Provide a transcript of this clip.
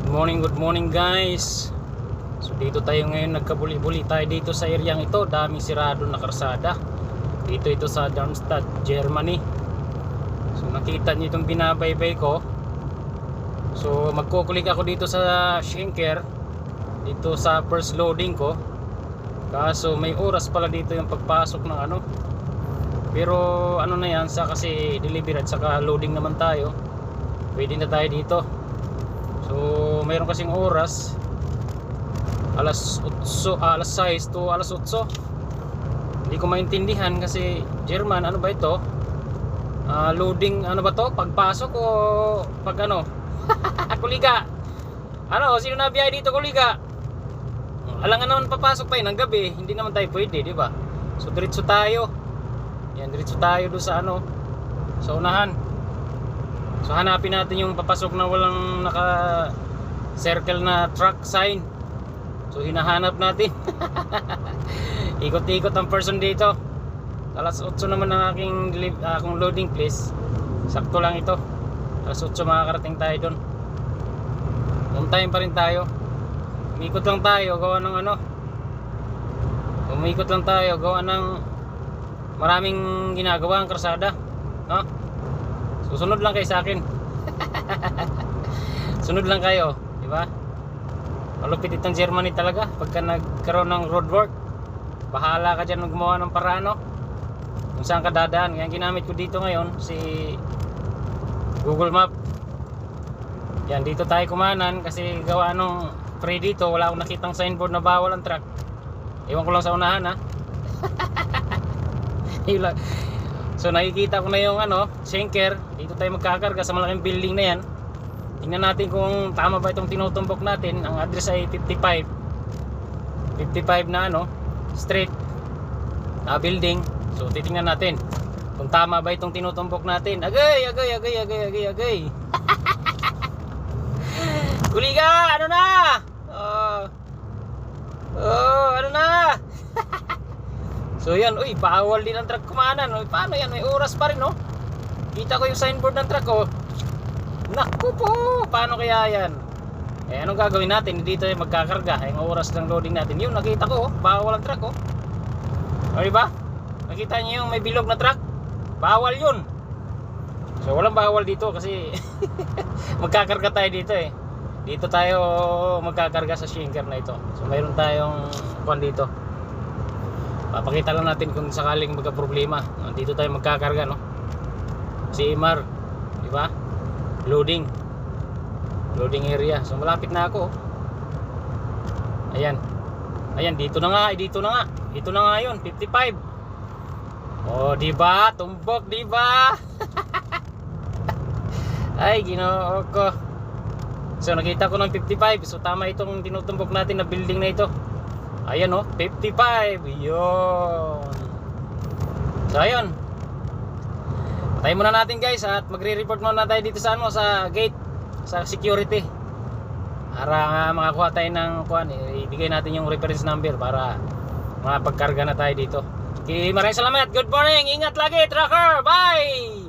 Good morning guys. So dito tayo ngayon, nagkabuli-buli tayo dito sa areang ito. Daming sirado na karsada. Dito ito sa Darmstadt, Germany. So nakita niyo itong binabaybay ko. So magkukulik ako dito sa Schenker, dito sa first loading ko. Kaso may oras pala dito yung pagpasok ng ano. Pero ano na yan, sa kasi delivery at saka loading naman tayo, pwede na tayo dito. So mayroon kasing oras, alas 6 to alas 8. Hindi ko maintindihan kasi German, ano ba ito? Loading, ano ba to? Pagpasok o pag ano? Kuliga. Ano, sino na biyahe dito, kuliga? Alangan naman papasok tayo ng gabi, hindi naman tayo pwede, di ba? So diretso tayo. Yan, diretso tayo doon sa ano, sa unahan. So hanapin natin yung papasok na walang naka circle na truck sign. So hinahanap natin. Ikot-ikot ang person dito. Alas 8 naman ang akong loading place. Sakto lang ito. Alas 8 makakarating tayo doon. On time pa rin tayo. Umikot lang tayo, gawa ng ano. Umikot lang tayo, gawa ng maraming ginagawa ang karsada, no? Susunod lang kayo sa akin. Sunod lang kayo, di ba? Malupit itong Germany talaga pagka nagkaroon ng roadwork. Bahala ka dyan gumawa ng paraan, no? Kung saan ka dadaan. Yan ginamit ko dito ngayon, si Google Map. Yan, dito tayo kumanan kasi gawa nung free dito, wala akong nakitang signboard na bawal ang truck. Ewan ko lang sa unahan, ha. So nakikita ko na yung ano, Schenker. Dito tayo magkakarga sa malaking building na yan. Tingnan natin kung tama ba itong tinutumbok natin. Ang address ay 55 na ano, street, building. So titingnan natin kung tama ba itong tinutumbok natin. Agay. Kuliga, ano na? Ano na? So yan, uy, bawal din ang truck kumanan. Uy, paano yan? May oras pa rin, no? Kita ko yung signboard ng truck, oh. Naku po, paano kaya yan? Eh, anong gagawin natin? Dito ay magkakarga. Yung oras ng loading natin. Yun, nakita ko, oh. Bawal ang truck, oh. O, diba? Nakita niyo yung may bilog na truck? Bawal yun. So, walang bawal dito kasi magkakarga tayo dito, eh. Dito tayo magkakarga sa Schenker na ito. So, mayroon tayong kuwan dito. Papakita lang natin kung sakaling magka-problema. Dito tayo magkakarga, no? Si Imar, di ba? Loading area. So malapit na ako. Ayan, dito na nga. Ito na nga yun, 55. Oh, di ba? Tumbok, di ba? Ay, ginoo ko. So nakita ko ng 55. So tama itong tinutumbok natin na building na ito. Ayan, oh, 55. Yun. So ayun, tayo muna natin guys at magre-report muna tayo dito sa ano, sa gate, sa security, para makakuha tayo ng kuan. Ibigay natin yung reference number para makapagkarga na tayo dito. Okay, maraming salamat. Good morning. Ingat lagi, trucker. Bye.